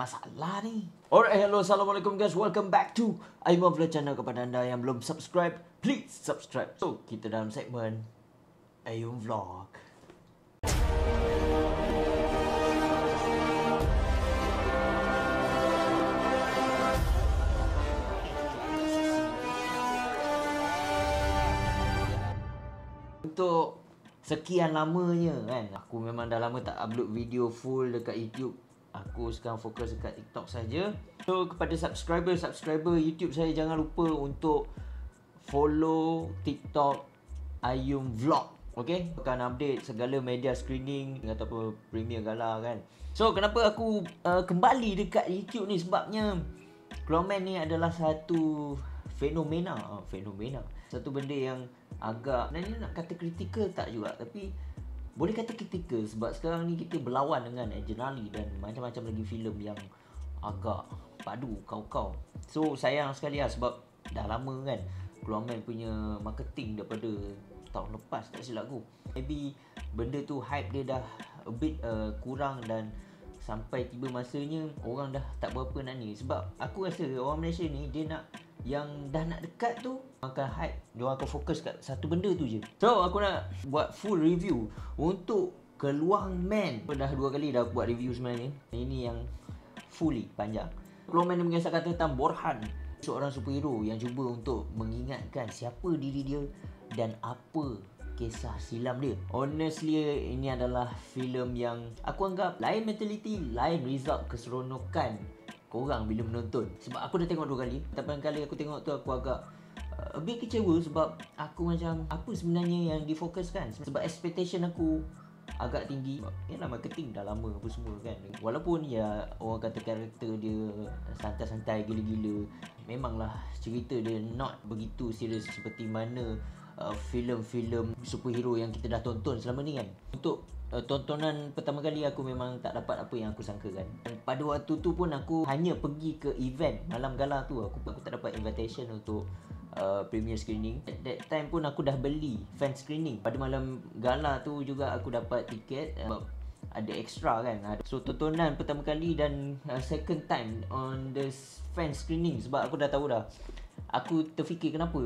masalah ni. Alright, hello, assalamualaikum guys. Welcome back to Aimon Vlog channel. Kepada anda yang belum subscribe, please subscribe. So, kita dalam segmen Aimon Vlog. Untuk sekian lamanya kan, aku memang dah lama tak upload video full dekat YouTube. Aku sekarang fokus dekat TikTok saja. So kepada subscriber YouTube saya, jangan lupa untuk follow TikTok Ayum Vlog. Okay, akan update segala media screening ataupun Premier Gala kan. So kenapa aku kembali dekat YouTube ni, sebabnya Clawman ni adalah satu fenomena. Satu benda yang agak, nak kata kritikal tak juga, tapi boleh kata kritikal sebab sekarang ni kita berlawan dengan Adrenalin dan macam-macam lagi filem yang agak padu kau-kau. So sayang sekali lah sebab dah lama kan Clawman punya marketing daripada tahun lepas tak silap aku. Maybe benda tu hype dia dah a bit kurang dan sampai tiba masanya orang dah tak berapa nak ni. Sebab aku rasa orang Malaysia ni dia nak yang dah nak dekat tu akan hype, dia akan fokus kat satu benda tu je. So aku nak buat full review untuk Keluang Man. Dah 2 kali dah buat review sebenarnya. Ini yang fully panjang. Keluang Man mengisahkan tentang Borhan, seorang superhero yang cuba untuk mengingatkan siapa diri dia dan apa kisah silam dia. Honestly, ini adalah filem yang aku anggap lain mentality, lain result keseronokan korang bila menonton. Sebab aku dah tengok 2 kali. Tapi kali aku tengok tu aku agak a bit kecewa sebab aku macam apa sebenarnya yang difokuskan. Sebab expectation aku agak tinggi. Yalah, marketing dah lama apa semua kan. Walaupun ya orang kata karakter dia santai-santai gila-gila, memanglah cerita dia not begitu serius seperti mana filem-filem superhero yang kita dah tonton selama ni kan. Untuk tontonan pertama kali aku memang tak dapat apa yang aku sangkakan. Dan pada waktu tu pun aku hanya pergi ke event malam gala tu. Aku tak dapat invitation untuk premier screening. At that time pun aku dah beli fan screening. Pada malam gala tu juga aku dapat tiket ada extra kan. So tontonan pertama kali dan second time on the fan screening. Sebab aku dah tahu dah, aku terfikir kenapa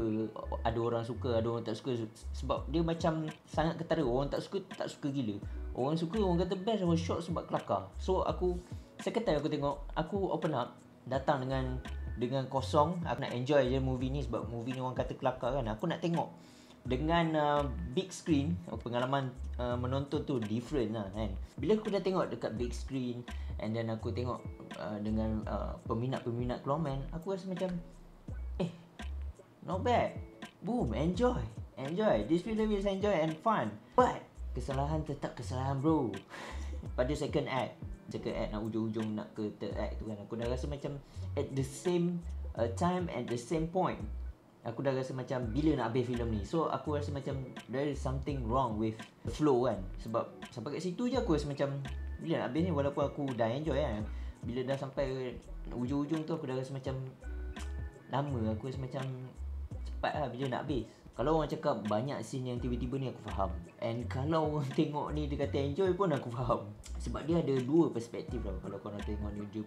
ada orang suka, ada orang tak suka. Sebab dia macam sangat ketara. Orang tak suka gila. Orang suka, orang kata best, orang shock sebab kelakar. So aku second time aku tengok, aku open up, datang dengan kosong. Aku nak enjoy je movie ni sebab movie ni orang kata kelakar kan. Aku nak tengok dengan big screen. Pengalaman menonton tu different lah kan. Bila aku dah tengok dekat big screen and then aku tengok dengan peminat-peminat Clawman, aku rasa macam not bad. Boom, enjoy. This film is enjoy and fun. But kesalahan tetap kesalahan bro. Pada second act nak ujung-ujung nak ke third act tu kan, aku dah rasa macam at the same time, at the same point, aku dah rasa macam bila nak habis filem ni. So aku rasa macam there is something wrong with the flow kan. Sebab sampai kat situ je aku rasa macam bila nak habis ni, walaupun aku dah enjoy kan, bila dah sampai ujung-ujung tu aku dah rasa macam lama. Aku rasa macam cepat lah bila nak habis. Kalau orang cakap banyak scene yang tiba-tiba ni, aku faham. And kalau orang tengok ni dia kata enjoy pun aku faham. Sebab dia ada 2 perspektif tau. Kalau korang tengok ni, dia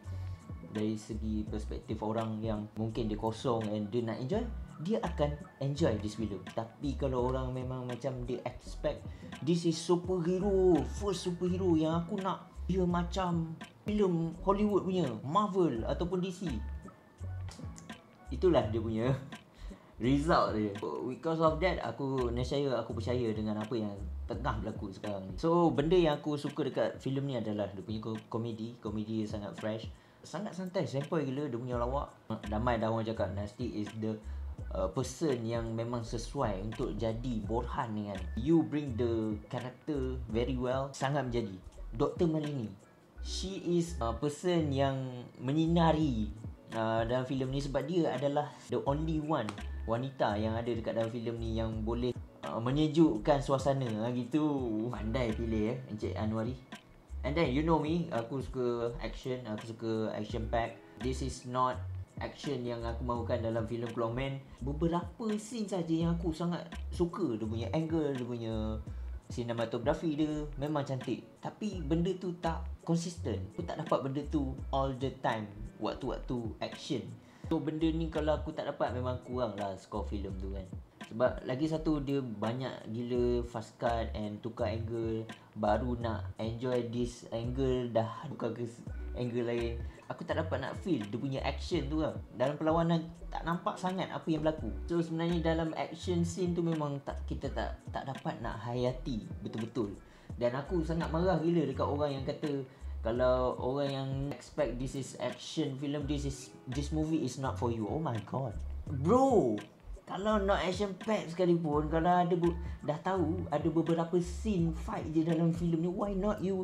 dari segi perspektif orang yang mungkin dia kosong and dia nak enjoy, dia akan enjoy this film. Tapi kalau orang memang macam dia expect this is superhero, first superhero yang aku nak dia macam filem Hollywood punya, Marvel ataupun DC, itulah dia punya result dia. Because of that, aku percaya dengan apa yang tengah berlaku sekarang ni. So benda yang aku suka dekat filem ni adalah dia punya komedi yang sangat fresh, sangat santai, sempoi gila dia punya lawak. Ramai dah orang cakap Nasty is the person yang memang sesuai untuk jadi Borhan ni kan. You bring the character very well, sangat menjadi. Dr. Malini, she is a person yang menyinari dalam filem ni sebab dia adalah the only one wanita yang ada dekat dalam filem ni yang boleh menyejukkan suasana gitu. Pandai pilih Encik Anwari. And then you know me, aku suka action, aku suka action pack. This is not action yang aku mahukan dalam filem Clawman. Beberapa scene saja yang aku sangat suka. Dia punya angle, dia punya sinematografi dia memang cantik. Tapi benda tu tak consistent. Aku tak dapat benda tu all the time, waktu-waktu action. So benda ni kalau aku tak dapat, memang kurang lah skor filem tu kan. Sebab lagi satu, dia banyak gila fast cut and tukar angle. Baru nak enjoy this angle dah tukar ke angle lain. Aku tak dapat nak feel dia punya action tu lah. Dalam perlawanan tak nampak sangat apa yang berlaku. So sebenarnya dalam action scene tu memang kita tak dapat nak hayati betul-betul. Dan aku sangat marah gila dekat orang yang kata, kalau orang yang expect this is action film, this movie is not for you. Oh my god, bro, kalau not action packed sekalipun, kalau ada dah tahu ada beberapa scene fight je dalam filem ni, why not you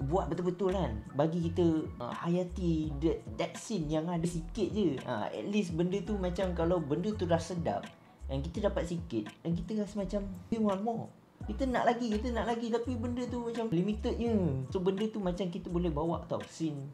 buat betul-betul kan, bagi kita hayati that scene yang ada sikit je. At least benda tu macam, kalau benda tu dah sedap dan kita dapat sikit, dan kita rasa macam we want more, kita nak lagi, tapi benda tu macam limited je. So benda tu macam kita boleh bawa tau, scene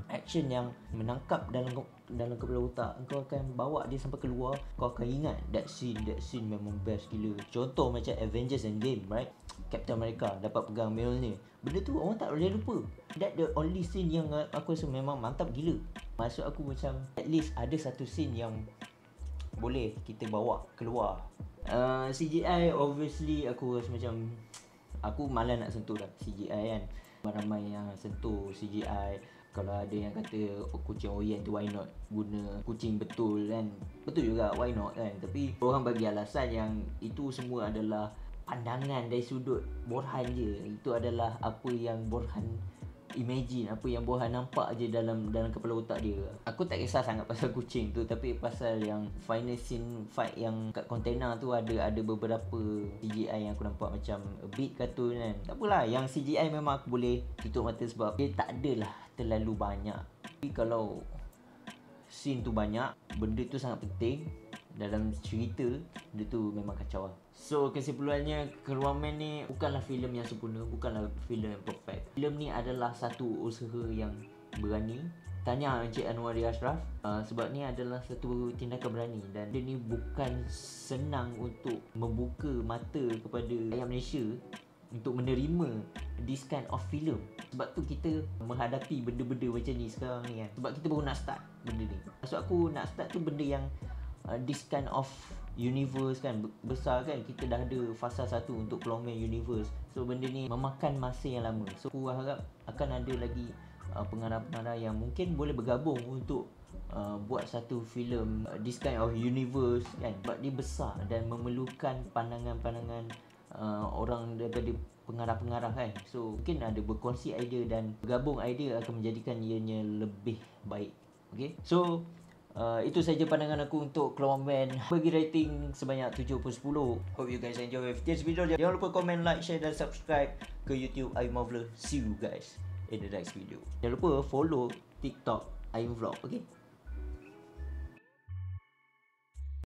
action yang menangkap dalam kepala otak. Kau akan bawa dia sampai keluar, kau akan ingat that scene memang best gila. Contoh macam Avengers Endgame, right? Captain America dapat pegang Mjolnir. Benda tu orang tak boleh lupa. That the only scene yang aku rasa memang mantap gila. Maksud aku macam, at least ada satu scene yang boleh kita bawa keluar. CGI obviously aku rasa macam, aku malas nak sentuh lah CGI kan. Ramai yang sentuh CGI. Kalau ada yang kata kucing Orient tu why not guna kucing betul kan. Betul juga, why not kan. Tapi orang bagi alasan yang itu semua adalah pandangan dari sudut Borhan je. Itu adalah apa yang Borhan imagine, apa yang Borhan nampak je dalam kepala otak dia. Aku tak kisah sangat pasal kucing tu, tapi pasal yang final scene fight yang kat container tu, ada beberapa CGI yang aku nampak macam a bit kartun kan. Tak apalah, yang CGI memang aku boleh tutup mata sebab dia tak adalah terlalu banyak. Tapi kalau scene tu banyak, benda tu sangat penting dalam cerita, dia tu memang kacau lah. So kesimpulannya, Aquaman ni bukanlah filem yang sempurna, bukanlah filem yang perfect. Filem ni adalah satu usaha yang berani. Tanya Encik Anwari Ashraf, sebab ni adalah satu tindakan berani, dan dia ni bukan senang untuk membuka mata kepada rakyat Malaysia untuk menerima this kind of film. Sebab tu kita menghadapi benda-benda macam ni sekarang ni kan. Sebab kita baru nak start benda ni. Maksud aku nak start tu benda yang this kind of universe kan, besar kan. Kita dah ada fasa 1 untuk Aquaman universe. So benda ni memakan masa yang lama. So aku harap akan ada lagi pengarah-pengarah yang mungkin boleh bergabung untuk buat satu filem this kind of universe kan. Sebab dia besar dan memerlukan pandangan-pandangan orang daripada pengarah-pengarah kan. So mungkin ada berkongsi idea dan bergabung idea akan menjadikan ianya lebih baik. Okay, so itu saja pandangan aku untuk Aquaman. Bagi rating sebanyak 7/10. Hope you guys enjoy with this video. Jangan lupa komen, like, share dan subscribe ke YouTube Aim Marvelous. See you guys in the next video. Jangan lupa follow TikTok Aim Vlog. Okay.